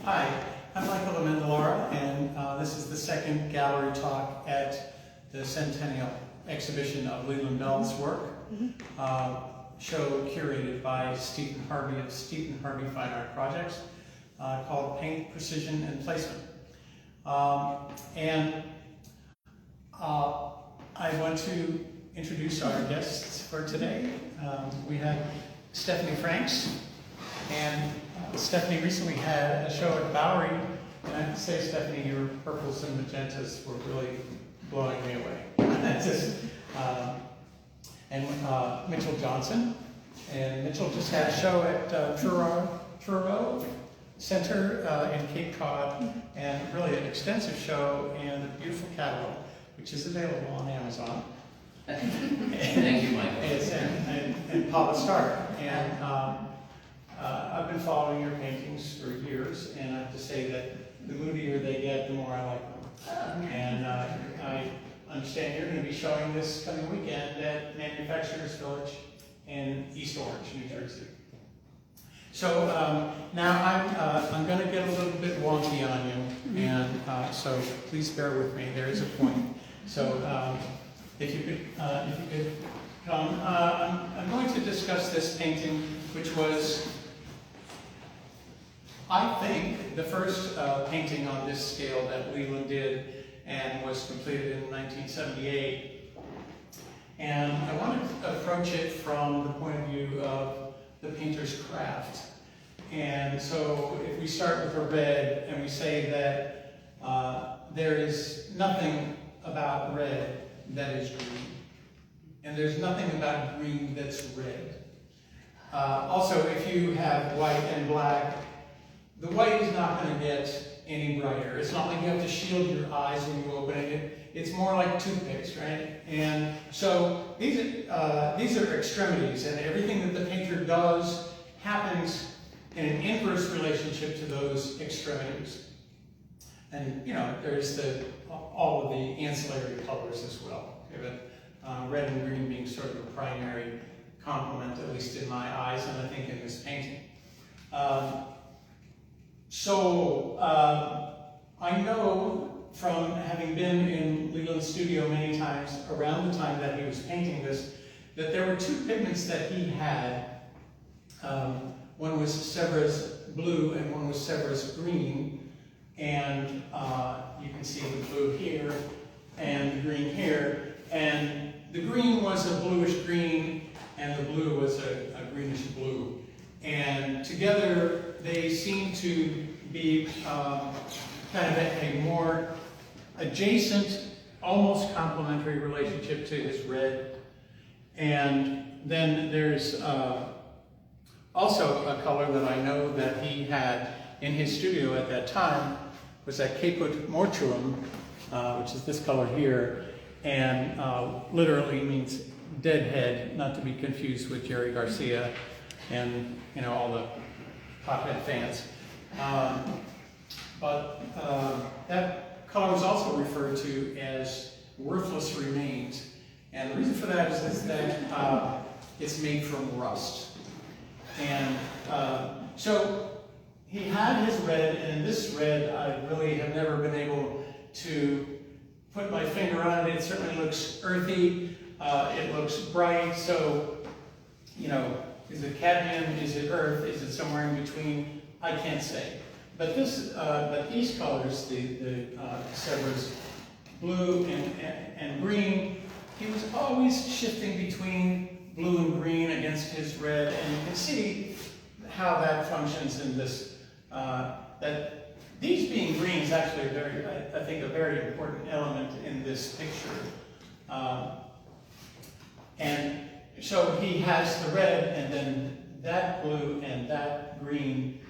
Hi, I'm Michael Amendolara, and this is the second gallery talk at the Centennial exhibition of Leland Bell's work, show curated by Harvey of Harvey Fine Art Projects, called Paint, Precision, and Placement. I want to introduce our guests for today. We have Stephanie Franks, and Stephanie recently had a show at Bowery, and I have to say, Stephanie, your purples and magentas were really blowing me away. And Mitchell Johnson, and Mitchell just had a show at Truro Center in Cape Cod, and really an extensive show and a beautiful catalog, which is available on Amazon. Thank you, Michael. And Paula Stark. And I've been following your paintings for years, and I have to say that the moodier they get, the more I like them. And I understand you're going to be showing this coming weekend at Manufacturers Village in East Orange, New Jersey. So now I'm going to get a little bit wonky on you, and so please bear with me. There is a point. So if you could come, I'm going to discuss this painting, which was, I think, the first painting on this scale that Leland did, and was completed in 1978. And I want to approach it from the point of view of the painter's craft. And so if we start with a red and we say that there is nothing about red that is green, and there's nothing about green that's red. Also, if you have white and black, the white is not going to get any brighter. It's not like you have to shield your eyes when you open it. It's more like toothpicks, right? And so these are extremities, and everything that the painter does happens in an inverse relationship to those extremities. And there's all of the ancillary colors as well. But red and green being sort of a primary complement, at least in my eyes, and I think in this painting. I know from having been in Leland's studio many times around the time that he was painting this, that there were two pigments that he had. One was Sevres blue and one was Sevres green, and you can see the blue here and the green here, and the green was a bluish green and the blue was a greenish blue, and together they seem to be kind of a more adjacent, almost complementary relationship to his red. And then there's also a color that I know that he had in his studio at that time, was that Caput Mortuum, which is this color here, and literally means dead head, not to be confused with Jerry Garcia and all the pothead fans. But that color was also referred to as worthless remains, and the reason for that is that it's made from rust. And so he had his red, and this red I really have never been able to put my finger on it. It certainly looks earthy, it looks bright, so, is it cadmium, is it earth, is it somewhere in between? I can't say. But these colors, the Sevres blue and green, he was always shifting between blue and green against his red, and you can see how that functions in this, that these being green is actually I think a very important element in this picture. And so he has the red and then that blue and that green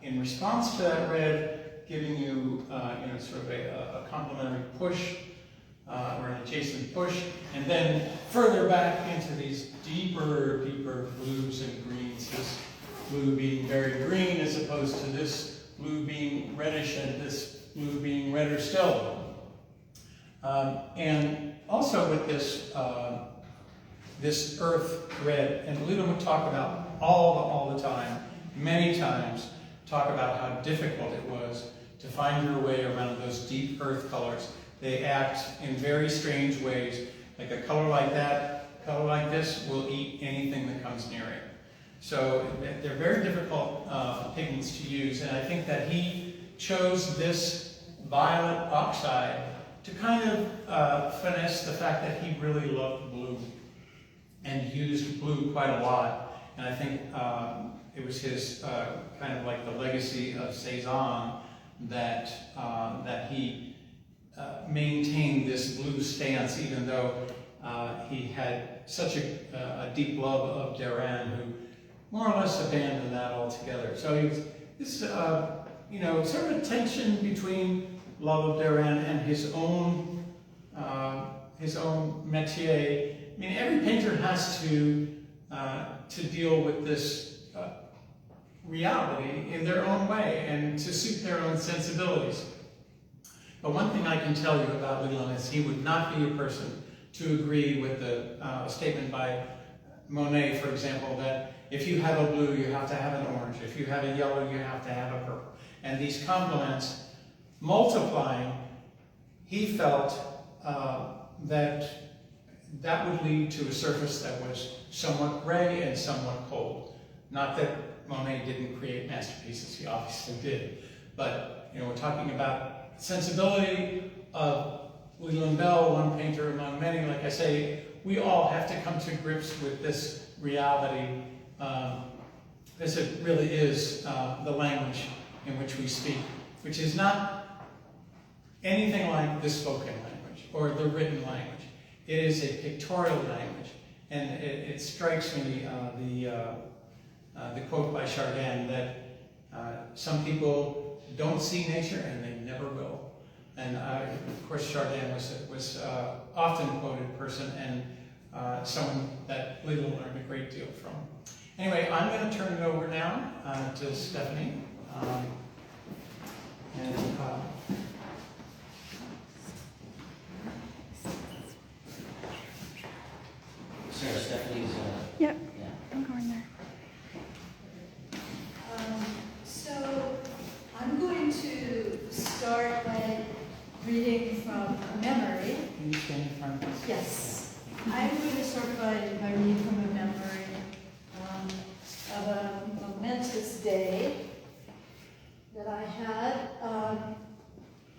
in response to that red, giving you sort of a complementary push or an adjacent push, and then further back into these deeper blues and greens. This blue being very green as opposed to this blue being reddish and this blue being redder still. And also with this this earth red, and Leland would talk about all the time, many times, talk about how difficult it was to find your way around those deep earth colors. They act in very strange ways. Like a color like that, color like this will eat anything that comes near it. So they're very difficult pigments to use, and I think that he chose this violet oxide to kind of finesse the fact that he really loved blue and used blue quite a lot. And I think it was his kind of like the legacy of Cézanne that he maintained this blue stance, even though he had such a deep love of Derain, who more or less abandoned that altogether. So he was this, you know, sort of a tension between love of Derain and his own métier. I mean, every painter has to deal with this reality in their own way and to suit their own sensibilities. But one thing I can tell you about Leland is he would not be a person to agree with the statement by Monet, for example, that if you have a blue, you have to have an orange. If you have a yellow, you have to have a purple. And these complements multiplying, he felt that would lead to a surface that was somewhat gray and somewhat cold. Not that Monet didn't create masterpieces, he obviously did. But you know, we're talking about sensibility of Leland Bell, one painter among many. Like I say, we all have to come to grips with this reality. This really is the language in which we speak, which is not anything like the spoken language or the written language. It is a pictorial language, and it strikes me the quote by Chardin that some people don't see nature and they never will. And of course, Chardin was often quoted person and someone that Leland learned a great deal from. Anyway, I'm going to turn it over now to Stephanie. Sarah, Stephanie's... Yep, yeah. I'm going there. So I'm going to start by reading from memory. Can you stand in front of us? Yes. I'm going to start by reading from a memory of a momentous day that I had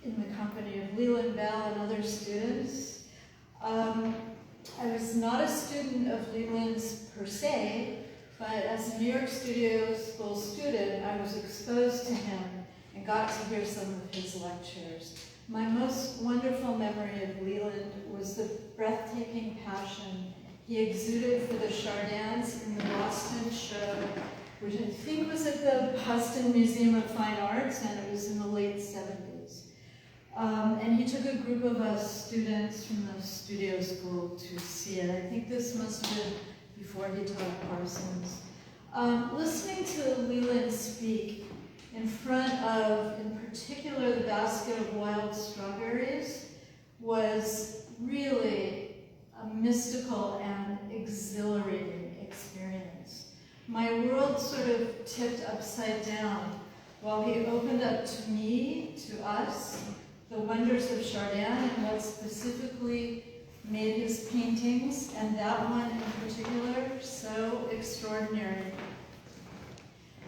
in the company of Leland Bell and other students. I was not a student of Leland's per se, but as a New York Studio School student, I was exposed to him and got to hear some of his lectures. My most wonderful memory of Leland was the breathtaking passion he exuded for the Chardins in the Boston show, which I think was at the Boston Museum of Fine Arts, and it was in the late 70s. And he took a group of us students from the studio school to see it. I think this must have been before he taught Parsons. Listening to Leland speak in front of, in particular, the basket of wild strawberries was really a mystical and exhilarating experience. My world sort of tipped upside down while he opened up to me, to us, the wonders of Chardin and what specifically made his paintings, and that one in particular, so extraordinary.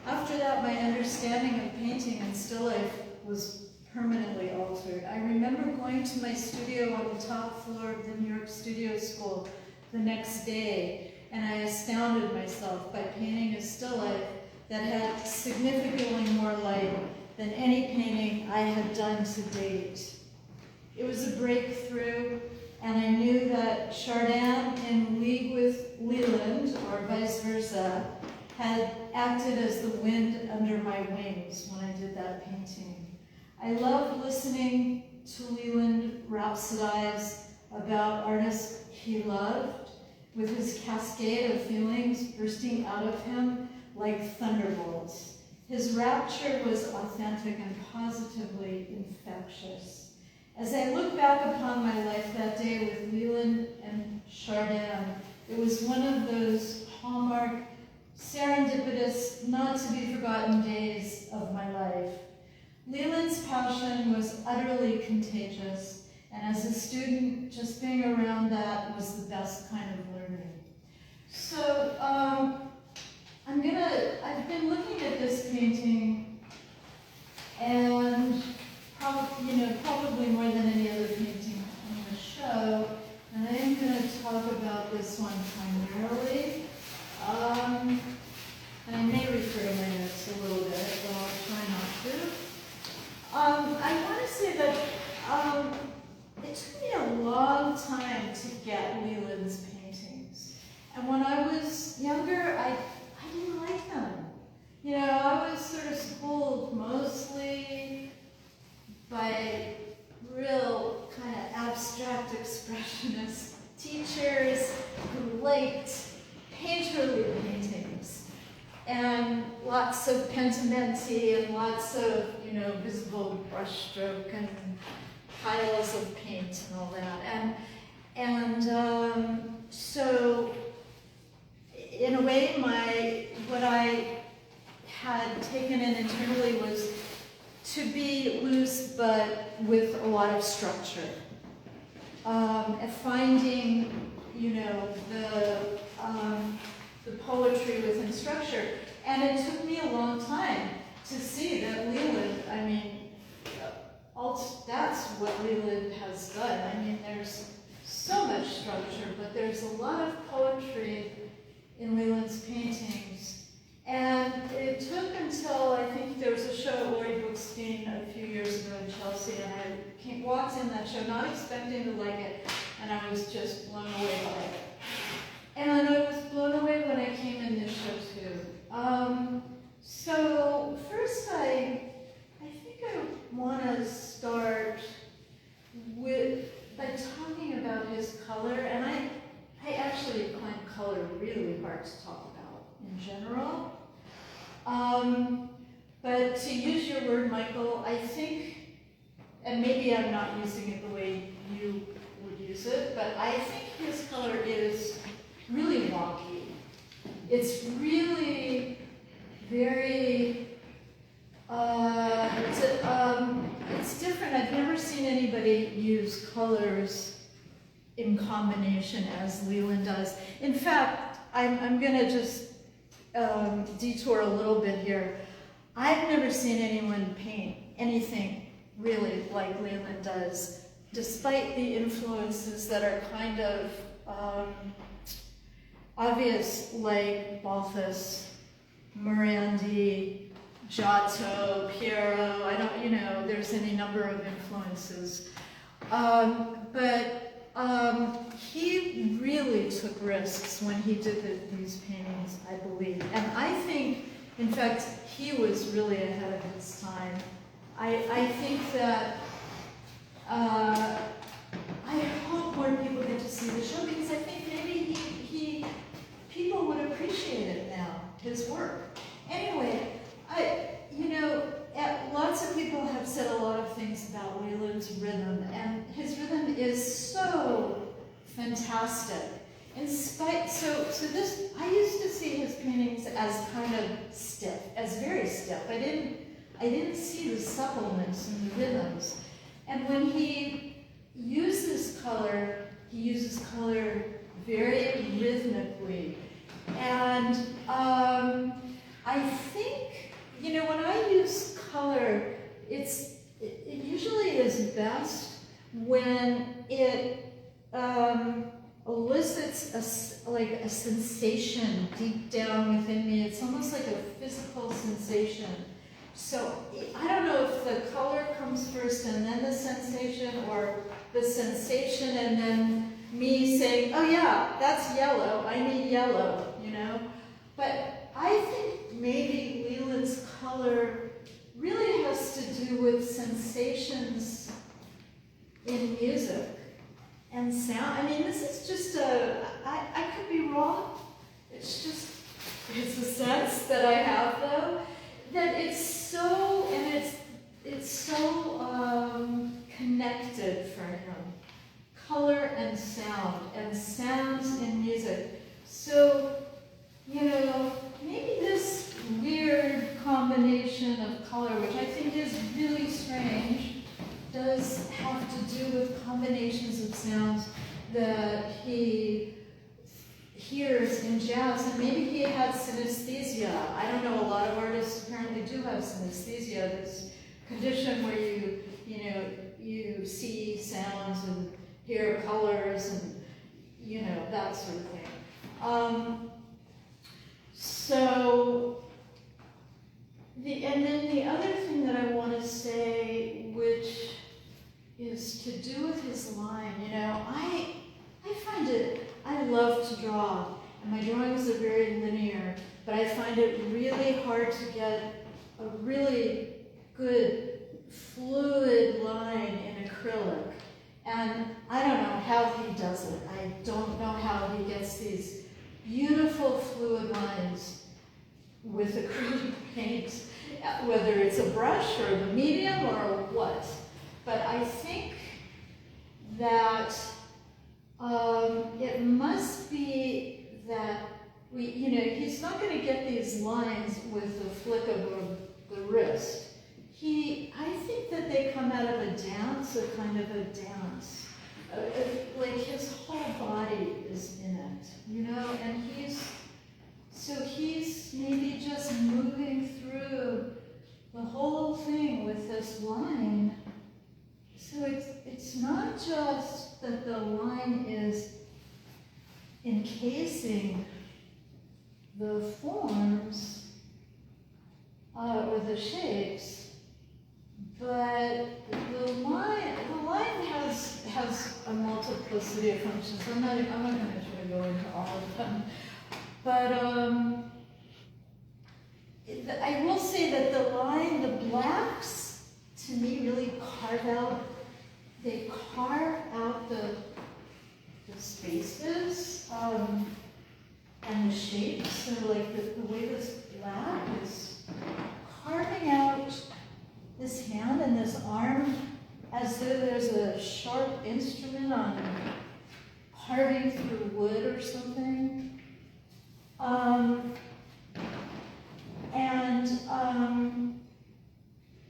After that, my understanding of painting and still life was permanently altered. I remember going to my studio on the top floor of the New York Studio School the next day, and I astounded myself by painting a still life that had significantly more light than any painting I had done to date. It was a breakthrough, and I knew that Chardin, in league with Leland, or vice versa, had acted as the wind under my wings when I did that painting. I loved listening to Leland rhapsodize about artists he loved, with his cascade of feelings bursting out of him like thunderbolts. His rapture was authentic and positively infectious. As I look back upon my life that day with Leland and Chardin, it was one of those hallmark, serendipitous, not to be forgotten days of my really contagious. And as a student, just being around that was the best kind of learning. So I've been looking at this painting, and probably more than any other painting in the show. And I am going to talk about this one primarily. And I may refer to my notes a little bit, but I'll try not to. I want to say that it took me a long time to get Leland's paintings. And when I was younger, I didn't like them. I was sort of schooled mostly by real kind of abstract expressionist teachers who liked painterly paintings and lots of pentimenti and lots of, visible brushstroke and piles of paint and all that. So in a way, what I had taken in internally was to be loose but with a lot of structure. And finding, the poetry within structure. And it took me a long time to see that Leland, that's what Leland has done. There's so much structure, but there's a lot of poetry in Leland's paintings. And it took until, I think there was a show at Laurie Bookstein a few years ago in Chelsea, and I walked in that show not expecting to like it, and I was just blown away by it. And I was blown away when I came in this show too. So first I think I want to start by talking about his color, and I actually find color really hard to talk about in general. But to use your word, Michael, I think, and maybe I'm not using it the way you would use it, but I think his color is really wonky. It's really very, it's different. I've never seen anybody use colors in combination as Leland does. In fact, I'm going to just detour a little bit here. I've never seen anyone paint anything really like Leland does, despite the influences that are kind of obvious, like Balthus, Morandi, Giotto, Piero. There's any number of influences. But he really took risks when he did these paintings, I believe. And I think, in fact, he was really ahead of his time. I think that, I hope more people get to see the show, because I think maybe people would appreciate it now, his work. Anyway, lots of people have said a lot of things about Leland's rhythm, and his rhythm is so fantastic. I used to see his paintings as kind of stiff, as very stiff. I didn't see the suppleness in the rhythms. And when he uses color very rhythmically. And I think, when I use color, it usually is best when it elicits a sensation deep down within me. It's almost like a physical sensation. So I don't know if the color comes first and then the sensation, or the sensation and then me saying, oh yeah, that's yellow, I need yellow, But I think maybe Leland's color really has to do with sensations in music and sound. This is just I could be wrong. It's a sense that I have, though, that it's so connected for him. Color and sounds in music. So, maybe this weird combination of color, which I think is really strange, does have to do with combinations of sounds that he hears in jazz, and maybe he had synesthesia. I don't know, a lot of artists apparently do have synesthesia, this condition where you see sounds and hear colors and, that sort of thing. And then the other thing that I want to say, which is to do with his line, I find it, I love to draw, and my drawings are very linear, but I find it really hard to get a really good fluid line in acrylic. And I don't know how he does it. I don't know how he gets these beautiful fluid lines with acrylic paint, whether it's a brush or the medium or what. But I think that it must be that he's not going to get these lines with the flick of the wrist. I think that they come out of a dance, a kind of a dance. Like his whole body is in it, and he's maybe just moving through the whole thing with this line. So it's not just that the line is encasing the forms or the shapes, but the line has a multiplicity of functions. I'm not going to try to go into all of them, but I will say that the blacks, to me, really carve out the spaces and the shapes. So like the way this black is carving out this hand and this arm as though there's a sharp instrument on carving through wood or something.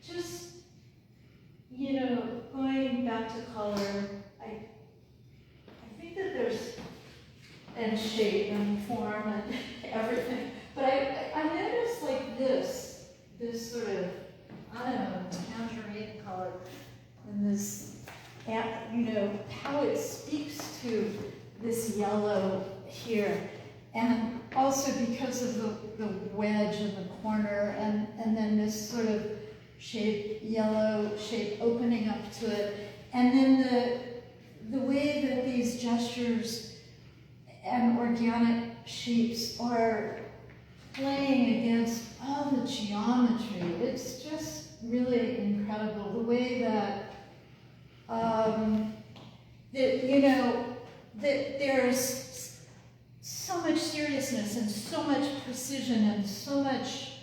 Just, going back to color, I think that there's, and shape and form and everything, but I noticed like this sort of, I don't know, tangerine color, and this, how it speaks to this yellow here. And also because of the wedge in the corner, and then this sort of yellow shape opening up to it. And then the way that these gestures and organic shapes are playing against all the geometry. It's just really incredible. The way that, that there's so much seriousness and so much precision and so much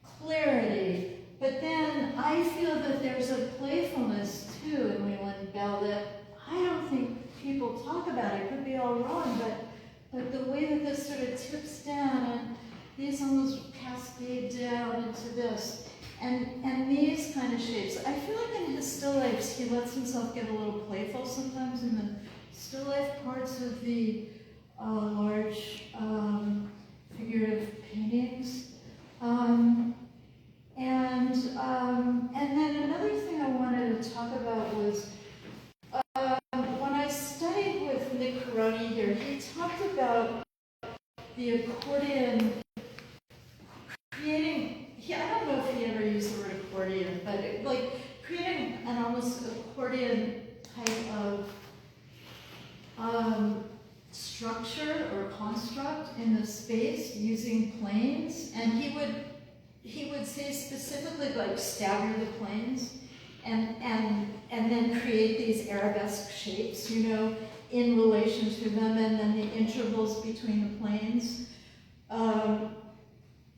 clarity. But then I feel that there's a playfulness too in Leland Bell that I don't think people talk about. It could be all wrong, but the way that this sort of tips down and these almost cascade down into this, and these kind of shapes. I feel like in his still lifes, he lets himself get a little playful sometimes in the still life parts of the large figurative paintings. And then another thing I wanted to talk about was when I studied with Nick Caroni here, he talked about the accordion creating, I don't know if he ever used the word accordion, but creating an almost accordion type of structure or construct in the space using planes, and he would say specifically like stagger the planes and then create these arabesque shapes, in relation to them, and then the intervals between the planes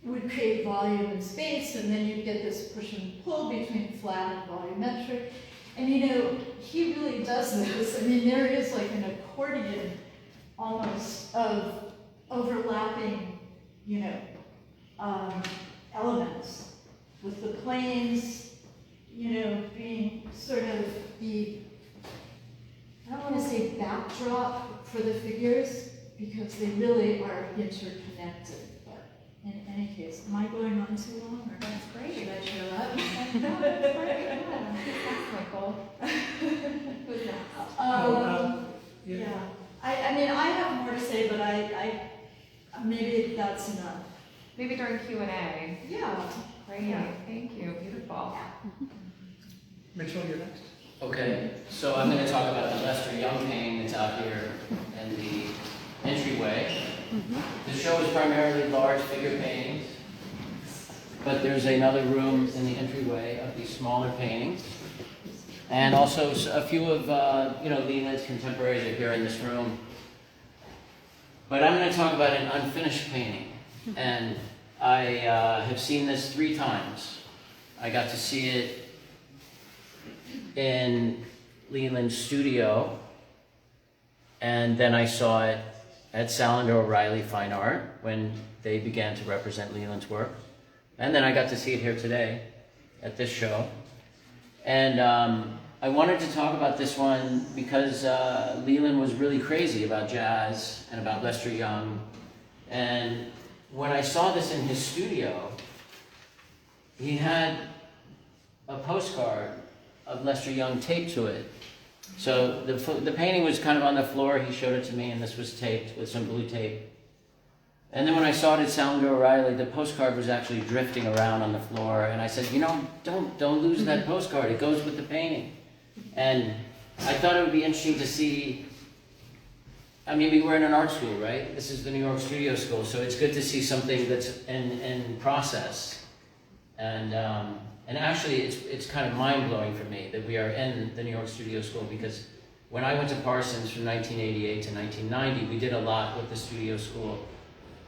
would create volume and space, and then you'd get this push and pull between flat and volumetric. And he really does this. I mean, there is like an accordion almost of overlapping, elements with the planes, being sort of the, I don't want to say backdrop for the figures, because they really are interconnected. But in any case, am I going on too long? Or That's great. should I shut up? No, that's great. Yeah. Thanks, Michael. Who's next? Yeah. I mean, I have more to say, but I maybe that's enough. Maybe during Q&A. Yeah. Great. Yeah. Thank you. Beautiful. Mitchell, you're next. Okay, so I'm going to talk about the Lester Young painting that's out here in the entryway. The show is primarily large figure paintings, but there's another room in the entryway of these smaller paintings. And also a few of Leland's contemporaries are here in this room. But I'm going to talk about an unfinished painting. And I have seen this 3 times. I got to see it in Leland's studio, and then I saw it at Salinger O'Reilly Fine Art when they began to represent Leland's work. And then I got to see it here today at this show. And I wanted to talk about this one because Leland was really crazy about jazz and about Lester Young. And when I saw this in his studio, he had a postcard of Lester Young taped to it. So the painting was kind of on the floor. He showed it to me, and this was taped with some blue tape. And then when I saw it at Salinger O'Reilly, the postcard was actually drifting around on the floor, and I said, don't lose that postcard. It goes with the painting. And I thought it would be interesting to see. I mean, we're in an art school, right? This is the New York Studio School, so it's good to see something that's in process. And actually, it's kind of mind-blowing for me that we are in the New York Studio School, because when I went to Parsons from 1988 to 1990, we did a lot with the studio school.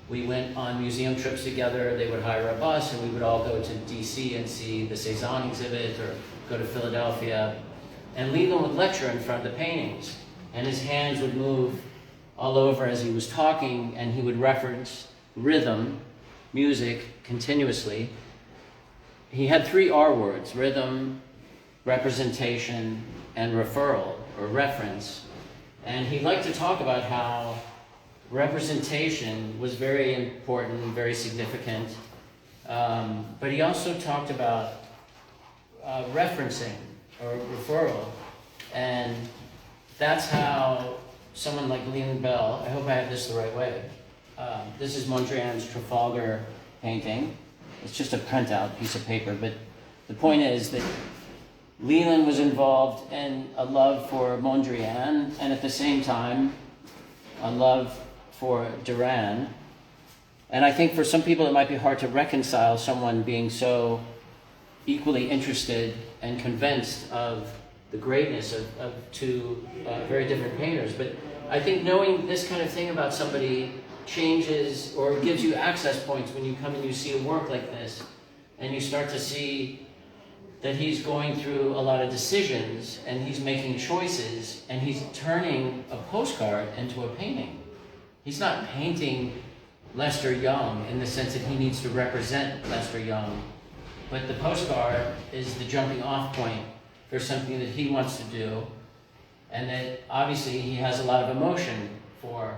We went on museum trips together. They would hire a bus, and we would all go to DC and see the Cézanne exhibit, or go to Philadelphia. And Leland would lecture in front of the paintings, and his hands would move all over as he was talking, and he would reference rhythm, music, continuously. He had 3 R words: rhythm, representation, and referral, or reference. And he liked to talk about how representation was very important, very significant. But he also talked about referencing, or referral. And that's how someone like Leland Bell, I hope I have this the right way. This is Mondrian's Trafalgar painting. It's just a printout piece of paper, but the point is that Leland was involved in a love for Mondrian, and at the same time, a love for Duran. And I think for some people it might be hard to reconcile someone being so equally interested and convinced of the greatness of 2 very different painters. But I think knowing this kind of thing about somebody changes or gives you access points when you come and you see a work like this, and you start to see that he's going through a lot of decisions, and he's making choices, and he's turning a postcard into a painting. He's not painting Lester Young in the sense that he needs to represent Lester Young, but the postcard is the jumping off point for something that he wants to do, and that obviously he has a lot of emotion for.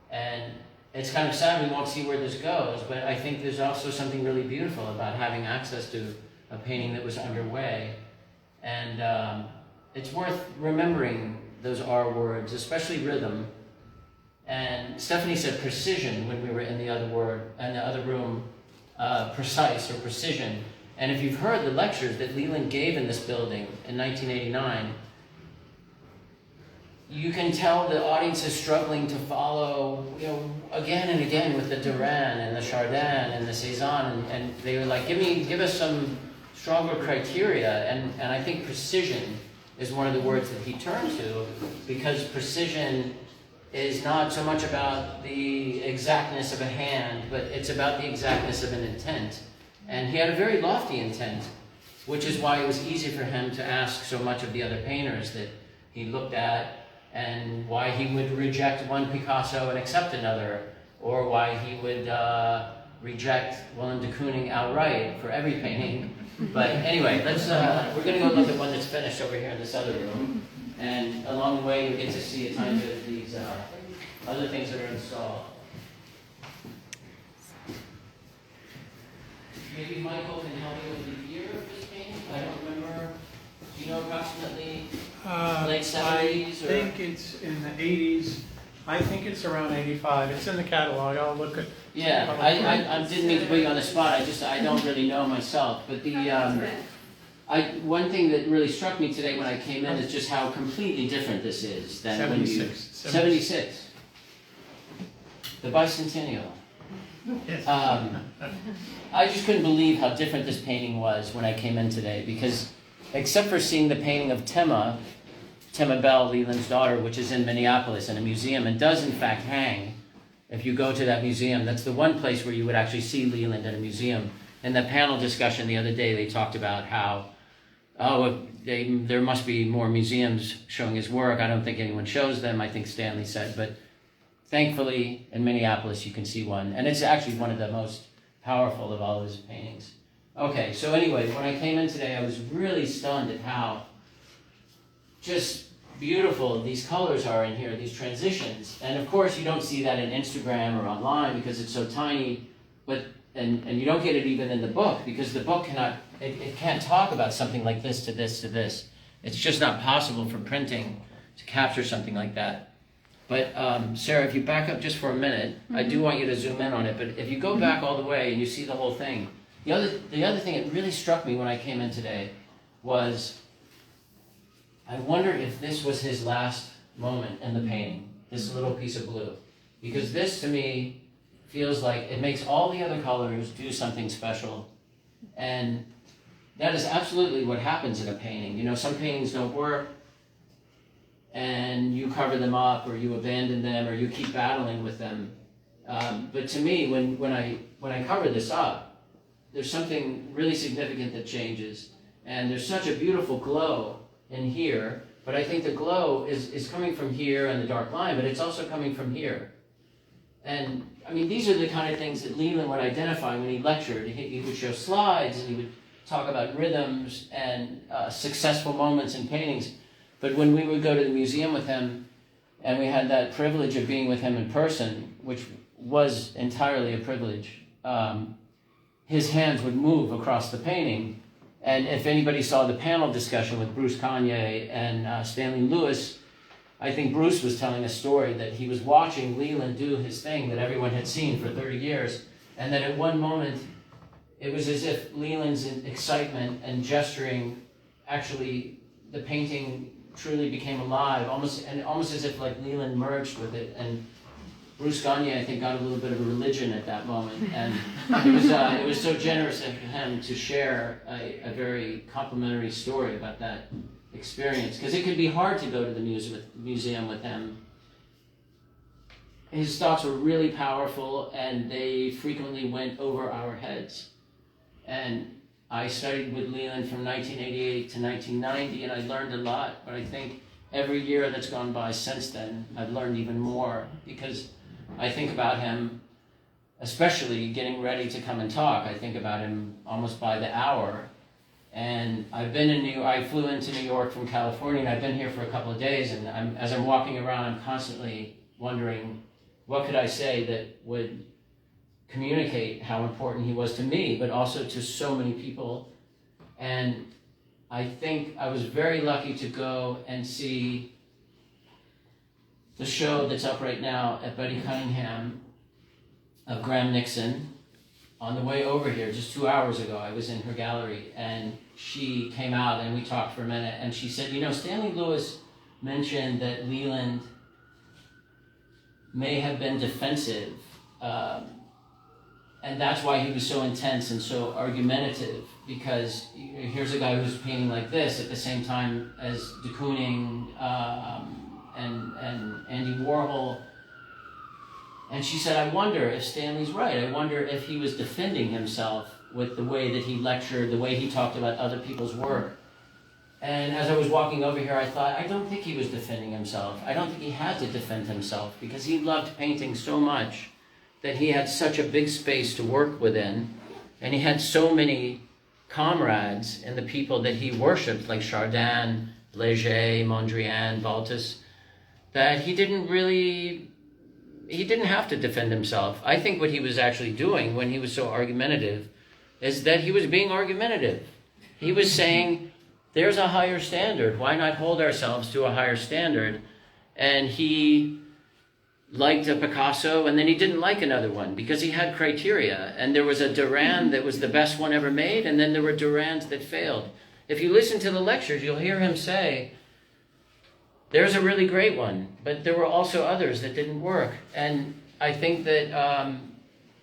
And it's kind of sad we won't see where this goes, but I think there's also something really beautiful about having access to a painting that was underway. And it's worth remembering those R words, especially rhythm. And Stephanie said precision when we were in the other room, precise, or precision. And if you've heard the lectures that Leland gave in this building in 1989, you can tell the audience is struggling to follow, again and again with the Duran and the Chardin and the Cézanne, and they were like, give us some stronger criteria. And I think precision is one of the words that he turned to, because precision is not so much about the exactness of a hand, but it's about the exactness of an intent. And he had a very lofty intent, which is why it was easy for him to ask so much of the other painters that he looked at, and why he would reject one Picasso and accept another, or why he would reject Willem de Kooning outright for every painting But anyway, we're going to go look at one that's finished over here in this other room. And along the way, you get to see a tiny bit of these other things that are installed. Maybe Michael can help me with the year of this painting. I don't remember. Do you know approximately late 70s? I think it's in the 80s. I think it's around 85. It's in the catalog. I'll look at. Yeah, I didn't mean to put you on the spot. I don't really know myself. But one thing that really struck me today when I came in is just how completely different this is than 76. 76. The Bicentennial. Yes. I just couldn't believe how different this painting was when I came in today, because except for seeing the painting of Temma Bell, Leland's daughter, which is in Minneapolis in a museum and does in fact hang. If you go to that museum, that's the one place where you would actually see Leland in a museum. In the panel discussion the other day, they talked about how, there must be more museums showing his work. I don't think anyone shows them, I think Stanley said, but thankfully in Minneapolis you can see one. And it's actually one of the most powerful of all of his paintings. Okay, so anyway, when I came in today, I was really stunned at how just beautiful these colors are in here, these transitions. And of course you don't see that in Instagram or online because it's so tiny, but and you don't get it even in the book, because the book it can't talk about something like this to this to this. It's just not possible for printing to capture something like that. But Sarah, if you back up just for a minute, I do want you to zoom in on it, but if you go back all the way and you see the whole thing, the other thing that really struck me when I came in today was, I wonder if this was his last moment in the painting, this little piece of blue. Because this, to me, feels like it makes all the other colors do something special. And that is absolutely what happens in a painting. You know, some paintings don't work, and you cover them up, or you abandon them, or you keep battling with them. But to me, when I cover this up, there's something really significant that changes. And there's such a beautiful glow in here, but I think the glow is coming from here and the dark line, but it's also coming from here. And I mean, these are the kind of things that Leland would identify when he lectured. He would show slides and he would talk about rhythms and successful moments in paintings. But when we would go to the museum with him, and we had that privilege of being with him in person, which was entirely a privilege, his hands would move across the painting. And if anybody saw the panel discussion with Bruce Kanye and Stanley Lewis, I think Bruce was telling a story that he was watching Leland do his thing that everyone had seen for 30 years. And then at one moment, it was as if Leland's excitement and gesturing, actually, the painting truly became alive, almost as if like Leland merged with it. And Bruce Gagne, I think, got a little bit of a religion at that moment, and it was so generous of him to share a very complimentary story about that experience, because it could be hard to go to the museum with him. His thoughts were really powerful, and they frequently went over our heads. And I studied with Leland from 1988 to 1990, and I learned a lot, but I think every year that's gone by since then, I've learned even more, because I think about him, especially getting ready to come and talk. I think about him almost by the hour. And I flew into New York from California, and I've been here for a couple of days, and as I'm walking around, I'm constantly wondering, what could I say that would communicate how important he was to me, but also to so many people. And I think I was very lucky to go and see the show that's up right now at Betty Cunningham of Graham Nixon. On the way over here, just 2 hours ago, I was in her gallery, and she came out and we talked for a minute, and she said, you know, Stanley Lewis mentioned that Leland may have been defensive, and that's why he was so intense and so argumentative, because here's a guy who's painting like this at the same time as de Kooning and Andy Warhol. And she said, I wonder if Stanley's right. I wonder if he was defending himself with the way that he lectured, the way he talked about other people's work. And as I was walking over here, I thought, I don't think he was defending himself. I don't think he had to defend himself, because he loved painting so much that he had such a big space to work within, and he had so many comrades and the people that he worshipped, like Chardin, Léger, Mondrian, Balthus, that he didn't have to defend himself. I think what he was actually doing when he was so argumentative is that he was being argumentative. He was saying, there's a higher standard. Why not hold ourselves to a higher standard? And he liked a Picasso, and then he didn't like another one because he had criteria. And there was a Durand that was the best one ever made, and then there were Durands that failed. If you listen to the lectures, you'll hear him say, there's a really great one, but there were also others that didn't work. And I think that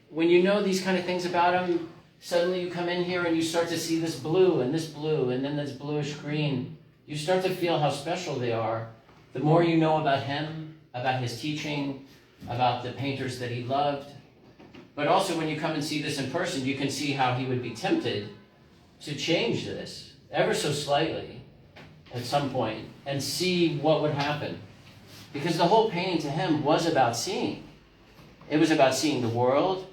when you know these kind of things about him, suddenly you come in here and you start to see this blue, and then this bluish green. You start to feel how special they are. The more you know about him, about his teaching, about the painters that he loved. But also when you come and see this in person, you can see how he would be tempted to change this ever so slightly at some point and see what would happen. Because the whole painting to him was about seeing. It was about seeing the world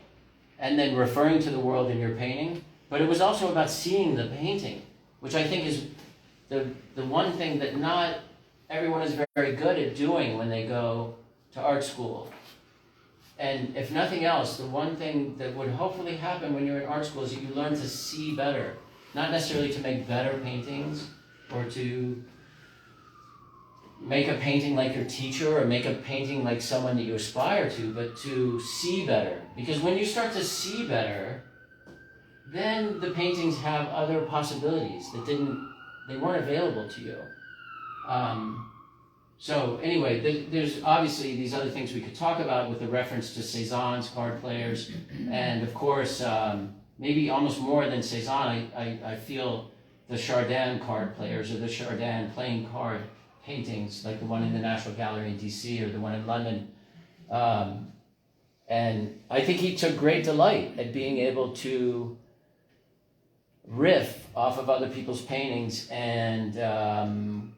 and then referring to the world in your painting, but it was also about seeing the painting, which I think is the one thing that not everyone is very good at doing when they go to art school. And if nothing else, the one thing that would hopefully happen when you're in art school is that you learn to see better, not necessarily to make better paintings or to make a painting like your teacher or make a painting like someone that you aspire to, but to see better. Because when you start to see better, then the paintings have other possibilities that they weren't available to you. So anyway, there's obviously these other things we could talk about with the reference to Cézanne's card players. And of course, maybe almost more than Cézanne, I feel the Chardin card players or the Chardin playing card paintings, like the one in the National Gallery in DC or the one in London. And I think he took great delight at being able to riff off of other people's paintings and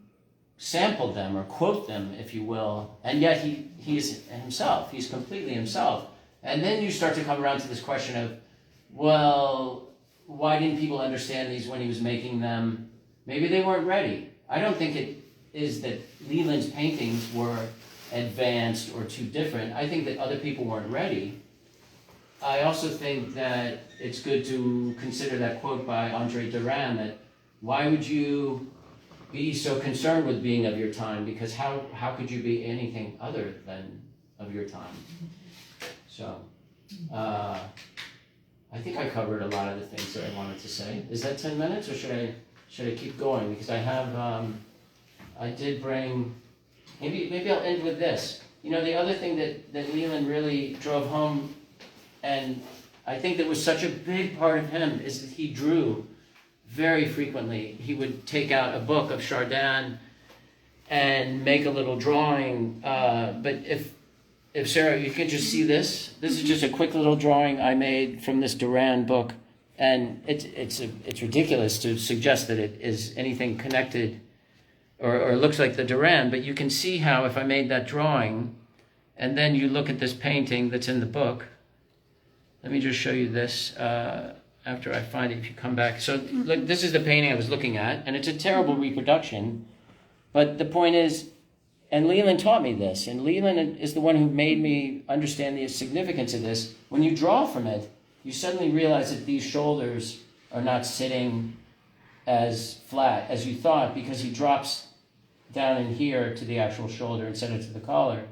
sample them or quote them, if you will. And yet he's himself. He's completely himself. And then you start to come around to this question of, well, why didn't people understand these when he was making them? Maybe they weren't ready. I don't think it is that Leland's paintings were advanced or too different. I think that other people weren't ready. I also think that it's good to consider that quote by Andre Durand that why would you be so concerned with being of your time? Because how could you be anything other than of your time? So I think I covered a lot of the things that I wanted to say. Is that 10 minutes or should I keep going? Because I have I did bring, maybe I'll end with this. You know, the other thing that Leland really drove home, and I think that was such a big part of him, is that he drew very frequently. He would take out a book of Chardin and make a little drawing. But if Sarah, you could just see this. This is just a quick little drawing I made from this Durand book. And it's ridiculous to suggest that it is anything connected or looks like the Durand, but you can see how if I made that drawing and then you look at this painting that's in the book. Let me just show you this after I find it, if you come back. So look, this is the painting I was looking at, and it's a terrible reproduction, but the point is, and Leland taught me this, and Leland is the one who made me understand the significance of this. When you draw from it, you suddenly realize that these shoulders are not sitting as flat as you thought, because he drops down in here to the actual shoulder instead of to the collar.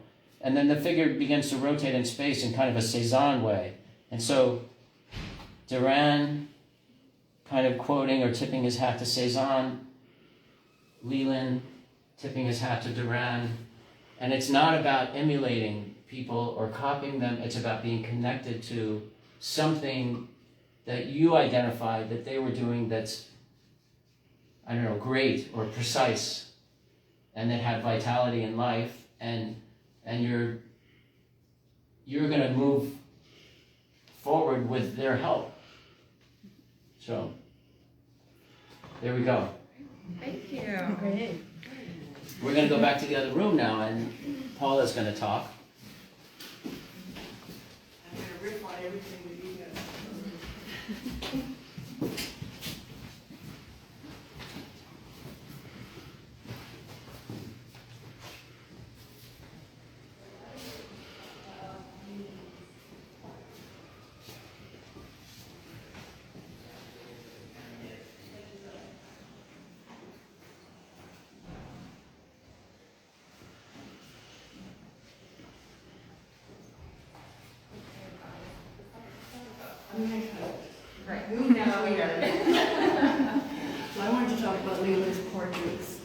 And then the figure begins to rotate in space in kind of a Cézanne way. And so Durand kind of quoting or tipping his hat to Cézanne, Leland tipping his hat to Durand. And it's not about emulating people or copying them. It's about being connected to something that you identified that they were doing that's, I don't know, great or precise, and that had vitality in life, and you're going to move forward with their help. So there we go. Thank you. Great. We're going to go back to the other room now, and Paula's going to talk. I'm going to riff on everything that you guys. Right, we know. So I wanted to talk about Leland's portraits.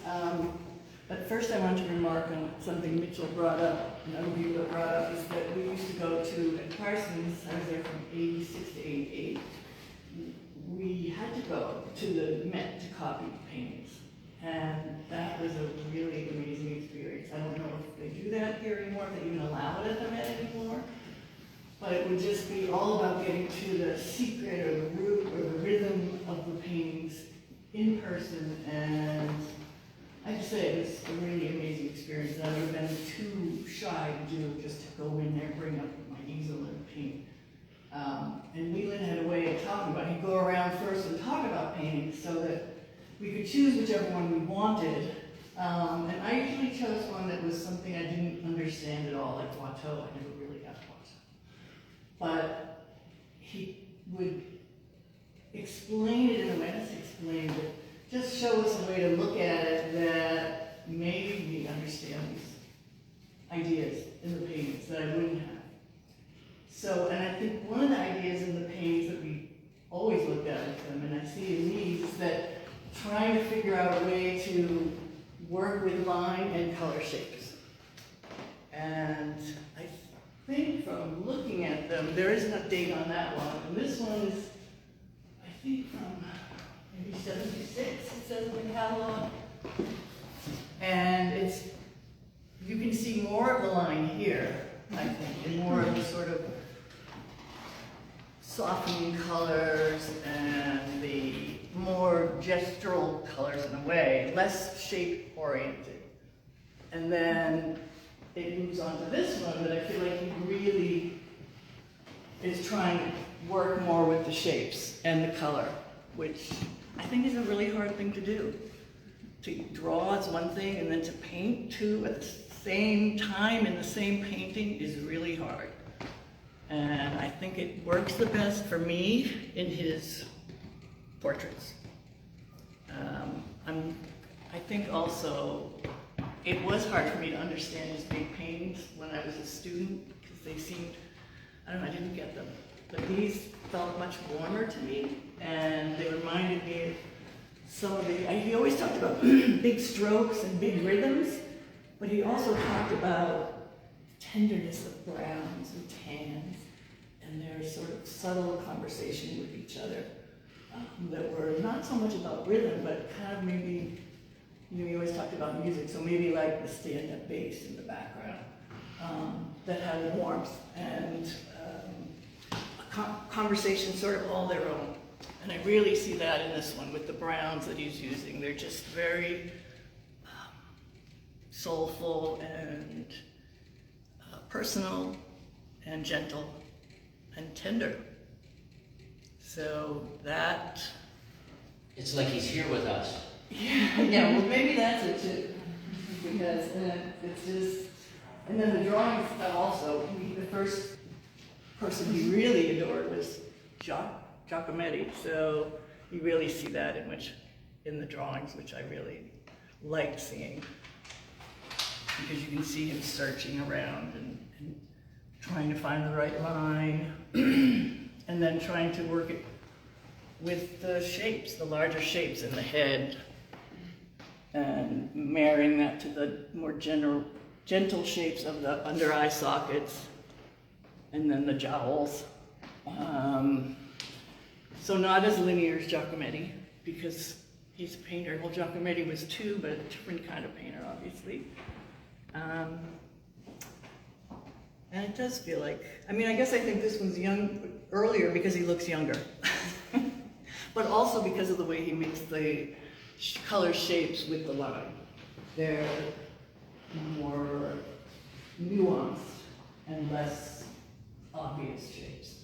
But first I want to remark on something Mitchell brought up, and other people have brought up, is that we used to go to, at Parsons, I was there from 86 to 88, we had to go to the Met to copy paintings. And that was a really amazing experience. I don't know if they do that here anymore, if they even allow it at the Met anymore. But it would just be all about getting to the secret or the root or the rhythm of the paintings in person. And I have to say, it was a really amazing experience. And I would have been too shy to do, just to go in there, bring up my easel and paint. And Leland had a way of talking about it. He'd go around first and talk about paintings so that we could choose whichever one we wanted. And I usually chose one that was something I didn't understand at all, like Watteau. I never really got Watteau. But he would explain it in a way, not explain it, just show us a way to look at it that made me understand these ideas in the paintings that I wouldn't have. So, and I think one of the ideas in the paintings that we always looked at with them, and I see in these, is that trying to figure out a way to work with line and color shapes. And I think from looking at them, there isn't a date on that one. And this one is, I think, from maybe 76, it says in the catalog. And it's, you can see more of the line here, I think, and more of the sort of softening colors and the more gestural colors in a way, less shape oriented. And then it moves on to this one that I feel like he really is trying to work more with the shapes and the color, which I think is a really hard thing to do. To draw is one thing, and then to paint too at the same time in the same painting is really hard. And I think it works the best for me in his portraits. I think also it was hard for me to understand his big paintings when I was a student because they seemed, I don't know, I didn't get them. But these felt much warmer to me, and they reminded me of some of the, he always talked about big strokes and big rhythms, but he also talked about tenderness of browns and tans and their sort of subtle conversation with each other that were not so much about rhythm, but kind of maybe, you know, he always talked about music, so maybe like the stand-up bass in the background that had warmth and a conversation sort of all their own. And I really see that in this one with the browns that he's using. They're just very soulful and personal and gentle and tender. So that... It's like he's here with us. Yeah, well maybe that's it too. Because it's just... And then the drawings also, the first person he really adored was Giacometti. So you really see that in the drawings, which I really like seeing. Because you can see him searching around and trying to find the right line, and then trying to work it with the shapes, the larger shapes in the head, and marrying that to the more gentle shapes of the under eye sockets, and then the jowls. So not as linear as Giacometti, because he's a painter. Well, Giacometti was too, but a different kind of painter, obviously. And it does feel like, I mean, I guess I think this one's earlier because he looks younger. But also because of the way he makes the color shapes with the line. They're more nuanced and less obvious shapes.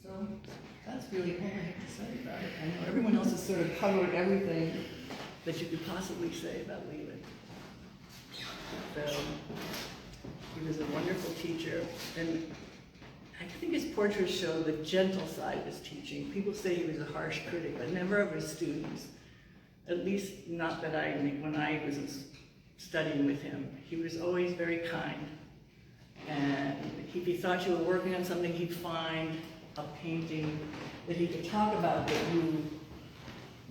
So that's really all I have to say about it. I know everyone else has sort of covered everything that you could possibly say about Leland. So he was a wonderful teacher, and I think his portraits show the gentle side of his teaching. People say he was a harsh critic, but never of his students. At least not that when I was studying with him. He was always very kind And if he thought you were working on something, he'd find a painting that he could talk about that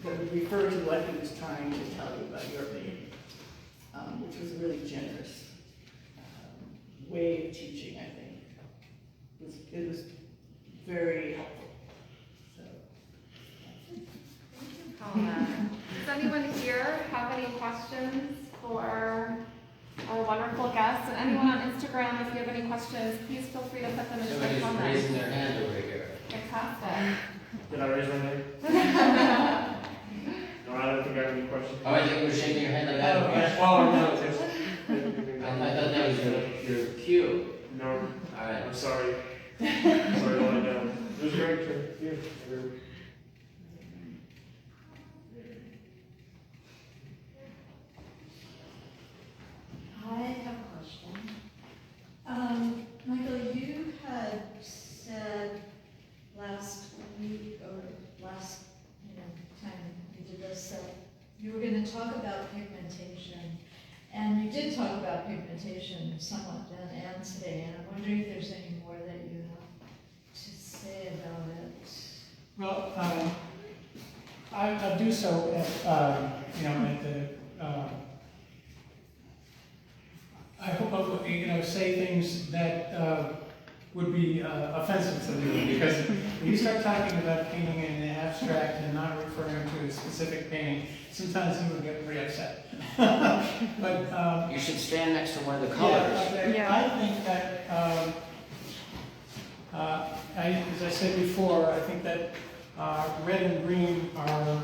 would refer to what he was trying to tell you about your painting, which was a really generous way of teaching, I think. It was very helpful. So. Paula. Does anyone here have any questions for our wonderful guests? And anyone on Instagram, if you have any questions, please feel free to put them in the Somebody's comments. raising their hand over here. Fantastic. Did I raise my hand? No, I don't think I have any questions. Oh, I think you were shaking your head like that. Oh, yeah. Well, no, I thought that was your cue. No, All right. I'm sorry. Sorry to lie down. It was great to hear. I have a question. Michael, you had said last week or last time you did this that you were going to talk about pigmentation. And you did talk about pigmentation somewhat then and today, and I'm wondering if there's any more that you have to say about it. Well, I'll do so at the, I hope I'll, say things that would be offensive to them, because when you start talking about painting in the abstract and not referring to a specific painting, sometimes people get pretty upset. But You should stand next to one of the colors. I think that, as I said before, I think that red and green are,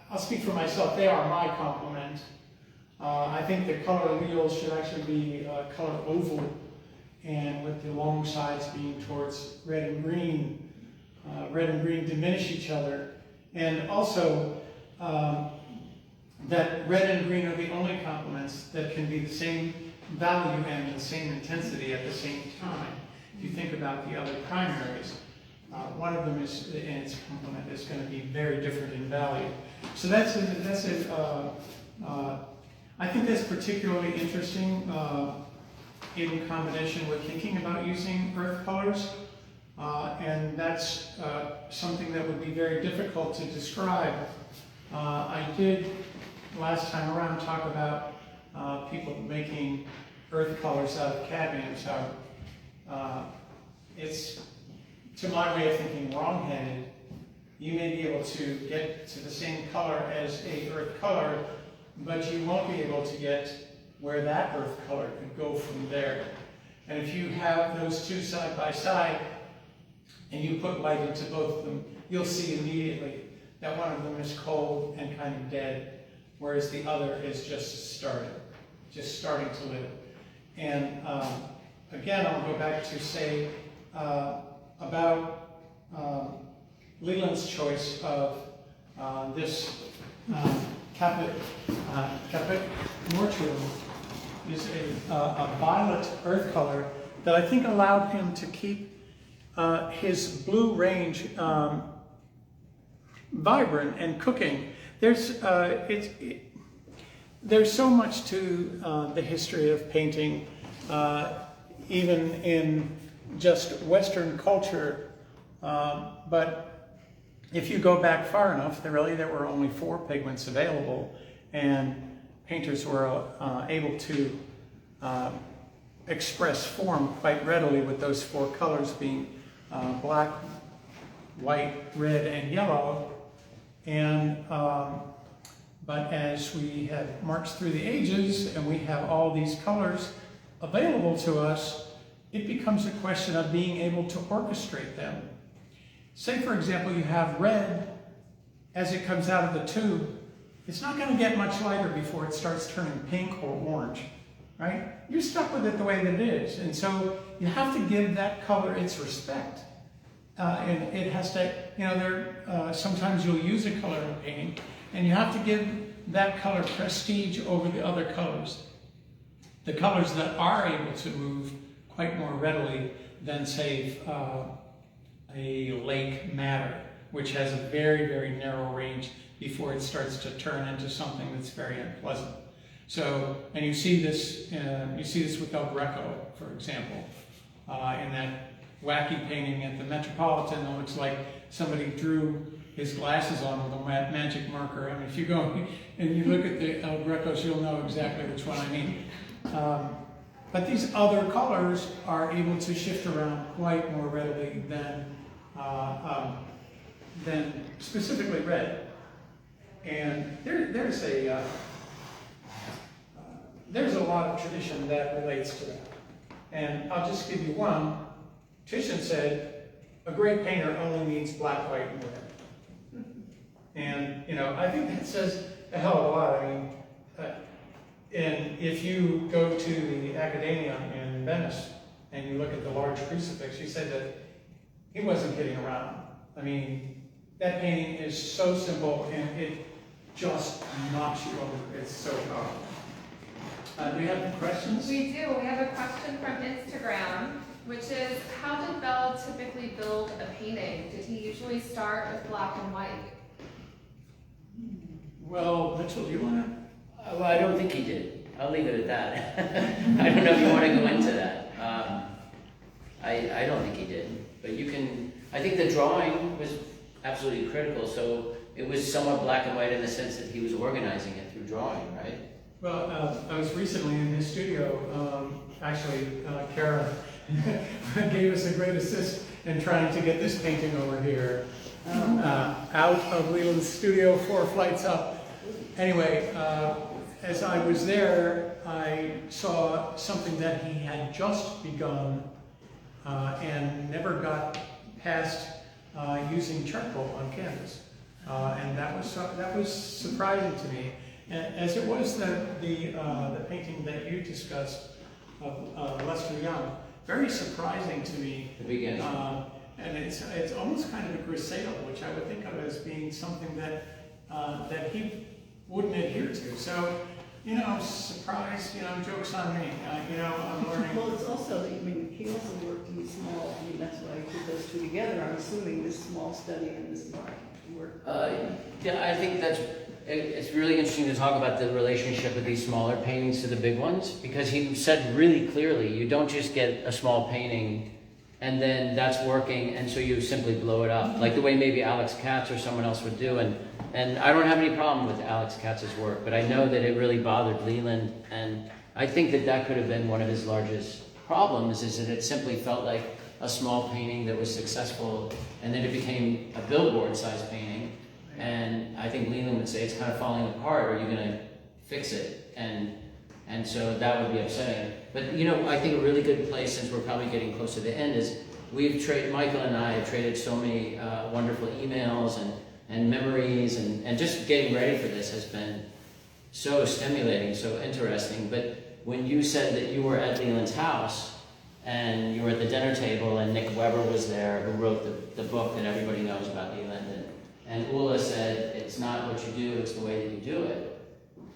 I'll speak for myself, they are my complement. I think the color wheels should actually be color oval, and with the long sides being towards red and green. Red and green diminish each other, and also that red and green are the only complements that can be the same value and the same intensity at the same time. If you think about the other primaries, one of them is, and its complement is going to be very different in value. So I think that's particularly interesting in combination with thinking about using earth colors. And that's something that would be very difficult to describe. I did, last time around, talk about people making earth colors out of cadmium. So it's, to my way of thinking, wrong-headed. You may be able to get to the same color as a earth color, but you won't be able to get where that earth color could go from there. And if you have those two side by side, and you put light into both of them, you'll see immediately that one of them is cold and kind of dead, whereas the other is just starting to live. And again, I'll go back to say about Leland's choice of this Caput Mortuum is a violet earth color that I think allowed him to keep his blue range vibrant and cooking. There's so much to the history of painting, even in just Western culture. But if you go back far enough, there were only 4 pigments available, and painters were able to express form quite readily with those 4 colors being black, white, red, and yellow. And but as we have marched through the ages and we have all these colors available to us, it becomes a question of being able to orchestrate them. Say, for example, you have red as it comes out of the tube. It's not going to get much lighter before it starts turning pink or orange, right? You're stuck with it the way that it is. And so you have to give that color its respect. And it has to, sometimes you'll use a color in painting, and you have to give that color prestige over the other colors. The colors that are able to move quite more readily than, say, a lake madder, which has a very, very narrow range before it starts to turn into something that's very unpleasant. So, and you see this with El Greco, for example, in that wacky painting at the Metropolitan. It looks like somebody drew his glasses on with a magic marker. I mean, if you go and you look at the El Grecos, you'll know exactly which one I mean. But these other colors are able to shift around quite more readily than specifically red. And there's a lot of tradition that relates to that. And I'll just give you one. Titian said, a great painter only needs black, white, and red. And, you know, I think that says a hell of a lot. I mean, and if you go to the Academia in Venice and you look at the large crucifix, he said that he wasn't kidding around. I mean, that painting is so simple and it just knocks you over. It's so powerful. Do we have any questions? We do. We have a question from Instagram, which is, how did Bell typically build a painting? Did he usually start with black and white? Well, Mitchell, do you want to? Well, I don't think he did. I'll leave it at that. I don't know if you want to go into that. I don't think he did. But you can, I think the drawing was absolutely critical. So it was somewhat black and white in the sense that he was organizing it through drawing, right? Well, I was recently in his studio. Kara gave us a great assist in trying to get this painting over here. Out of Leland's studio, 4 flights up. Anyway, as I was there, I saw something that he had just begun and never got past using charcoal on canvas, and that was surprising to me. As it was the painting that you discussed of Lester Young, very surprising to me. The beginning. And it's almost kind of a grisaille, which I would think of as being something that he wouldn't adhere to. So, you know, surprise, you know, joke's on me. You know, I'm learning. Well, it's also, I mean, he also worked in small, I mean, that's why I put those two together. I'm assuming this small study and this large work. Yeah, I think it's really interesting to talk about the relationship of these smaller paintings to the big ones, because he said really clearly, you don't just get a small painting and then that's working and so you simply blow it up, like the way maybe Alex Katz or someone else would do. And I don't have any problem with Alex Katz's work, but I know that it really bothered Leland, and I think that could have been one of his largest problems, is that it simply felt like a small painting that was successful, and then it became a billboard-sized painting. And I think Leland would say it's kind of falling apart. Are you going to fix it? And so that would be upsetting. But you know, I think a really good place, since we're probably getting close to the end, is Michael and I have traded so many wonderful emails and memories, and just getting ready for this has been so stimulating, so interesting. But when you said that you were at Leland's house and you were at the dinner table and Nick Weber was there, who wrote the book that everybody knows about Leland, and Ulla said, it's not what you do, it's the way that you do it.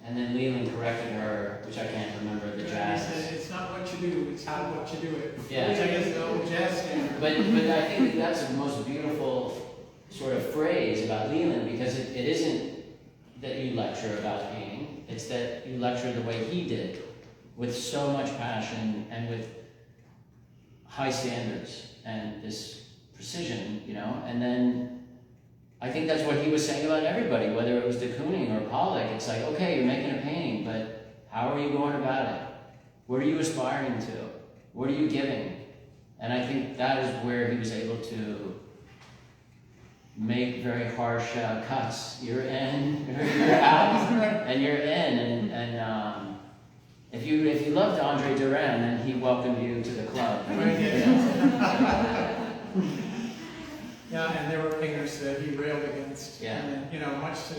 And then Leland corrected her, which I can't remember, the jazz. He said, it's not what you do, it's how what you do it. Yeah. Which I guess is the old jazz standard. But I think that's the most beautiful sort of phrase about Leland, because it isn't that you lecture about painting, it's that you lecture the way he did, with so much passion and with high standards and this precision, you know. And then I think that's what he was saying about everybody, whether it was de Kooning or Pollock. It's like, okay, you're making a painting, but how are you going about it? What are you aspiring to? What are you giving? And I think that is where he was able to make very harsh cuts. You're in, you're out, and you're in. And if you loved Andre Duran, then he welcomed you to the club. Yeah, and there were painters that he railed against. Yeah. And, you know, much to...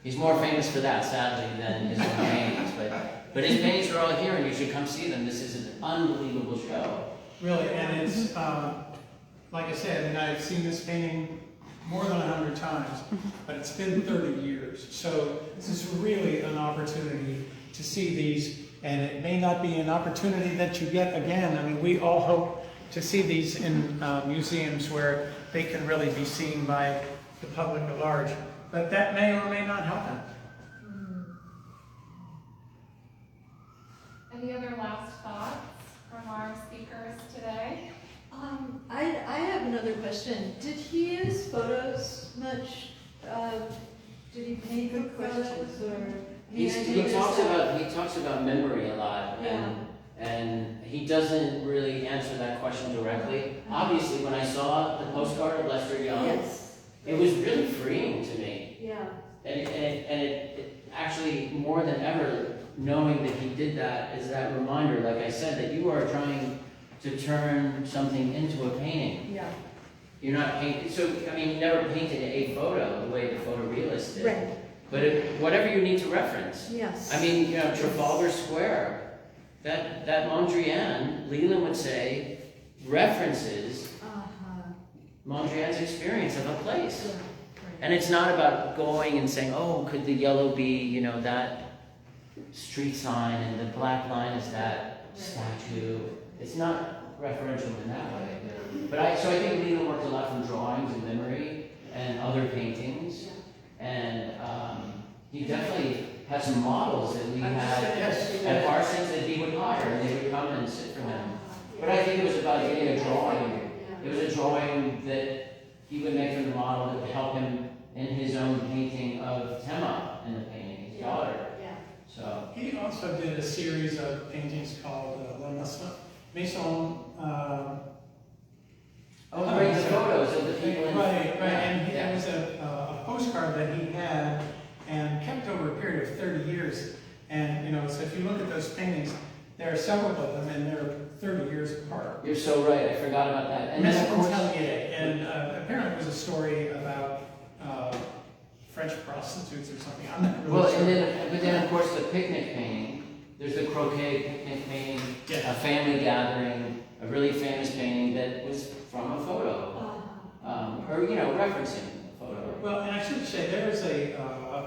He's more famous for that, sadly, than his own paintings. But his paintings are all here, and you should come see them. This is an unbelievable show. Really, and it's, like I said, I mean, I've seen this painting more than 100 times, but it's been 30 years. So this is really an opportunity to see these, and it may not be an opportunity that you get again. I mean, we all hope to see these in museums where they can really be seen by the public at large. But that may or may not happen. I have another question. Did he use photos much? Did he paint the photos or? He talks about memory a lot, and he doesn't really answer that question directly. Obviously, when I saw the postcard of Lester Young, Yes. it was really freeing to me. Yeah. And it actually, more than ever, knowing that he did that is that reminder, like I said, that you are trying to turn something into a painting. Yeah. You're not painting, so, I mean, you never painted a photo the way the photorealist did. Right. But whatever you need to reference. Yes. I mean, you know, Trafalgar Square, that Mondrian, Leland would say, references Mondrian's experience of a place. Yeah. Right. And it's not about going and saying, oh, could the yellow be, you know, that street sign and the black line is that statue. It's not referential in that way. So I think Leland worked a lot from drawings and memory and other paintings. And he definitely had some models that we had at Parsons that he would hire, and they would come and sit for him. But I think it was about getting a drawing. It was a drawing that he would make from the model that would help him in his own painting of Temma in the painting, his daughter. Yeah. So He also did a series of paintings called La Maison. bring the photos of the people in Right, yeah. and Yeah. it was a postcard that he had and kept over a period of 30 years. And, you know, so if you look at those paintings, there are several of them and they're 30 years apart. You're so right, I forgot about that. And then of course, And apparently it was a story about French prostitutes or something. I'm not really well, sure. but then of course the picnic painting, there's the croquet picnic painting, Yeah. a family gathering, a really famous painting that was from a photo, or, you know, referencing a photo. Well, and I should say there is a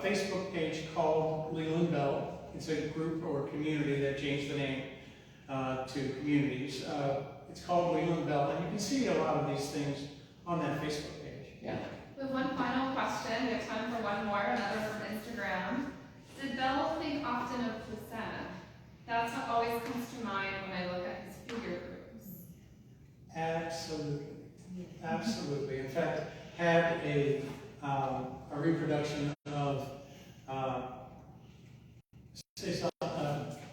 Facebook page called Leland Bell. It's a group or community that changed the name to communities. It's called Leland Bell, and you can see a lot of these things on that Facebook page. Yeah. We have one final question. We have time for one more, another from Instagram. Did Bell think often of Poussin? That's what always comes to mind when I look at his figure groups. Absolutely, absolutely. In fact, had a reproduction of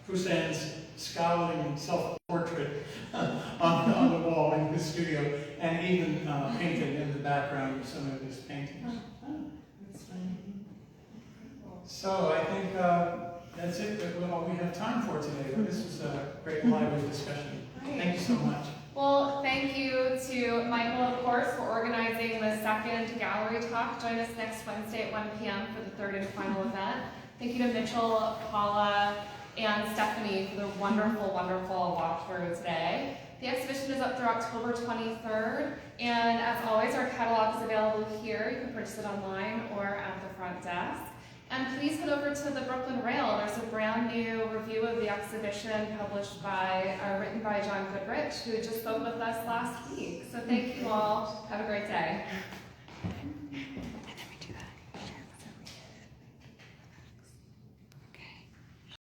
Poussin's scowling self-portrait on the wall in his studio, and even painted in the background of some of his paintings. That's funny. So I think that's it. That's all we have time for today. But this was a great lively discussion. Thank you so much. Well, thank you to Michael, of course, for organizing the second gallery talk. Join us next Wednesday at 1 p.m. for the third and final event. Thank you to Mitchell, Paula, and Stephanie for the wonderful, wonderful walkthrough today. The exhibition is up through October 23rd, and as always, our catalog is available here. You can purchase it online or at the front desk. And please head over to the Brooklyn Rail. There's a brand new review of the exhibition published by, written by John Goodrich, who just spoke with us last week. So thank you all. Have a great day.